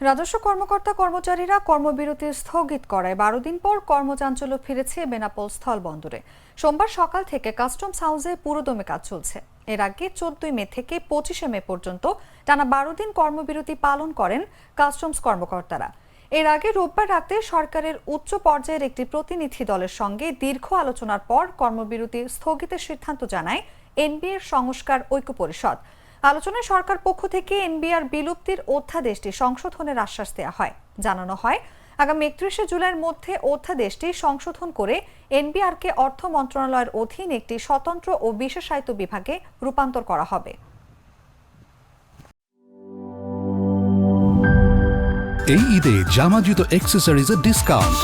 রাজস্ব কর্মকর্তা কর্মচারীরা কর্মবিরতি স্থগিত করায় ১২ দিন পর কর্মচাঞ্চল্য ফিরেছে বেনাপোল স্থল বন্দরে। সোমবার সকাল থেকে কাস্টমস হাউসে পুরোদমে কাজ চলছে। এর আগে ১৪ মে থেকে ২৫ মে পর্যন্ত টানা ১২ দিন কর্মবিরতি পালন করেন কাস্টমস কর্মকর্তারা। এর আগে রোববার রাতে সরকারের উচ্চ পর্যায়ের একটি প্রতিনিধি দলের সঙ্গে দীর্ঘ আলোচনার পর কর্মবিরতি স্থগিতের সিদ্ধান্ত জানায় এনবিআর সংস্কার ঐক্য পরিষদ। আলোচনায় সরকার পক্ষ থেকে এনবিআর বিলুপ্তির অধ্যাদেশটি সংশোধনের আশ্বাস দেওয়া হয়। জানানো হয়, আগামী ৩১ জুলাইয়ের মধ্যে অধ্যাদেশটি সংশোধন করে এনবিআরকে অর্থ মন্ত্রণালয়ের অধীন একটি স্বতন্ত্র ও বিশেষায়িত বিভাগে রূপান্তর করা হবে। এই ঈদে জামা জুতো অ্যাক্সেসরিজের ডিসকাউন্ট।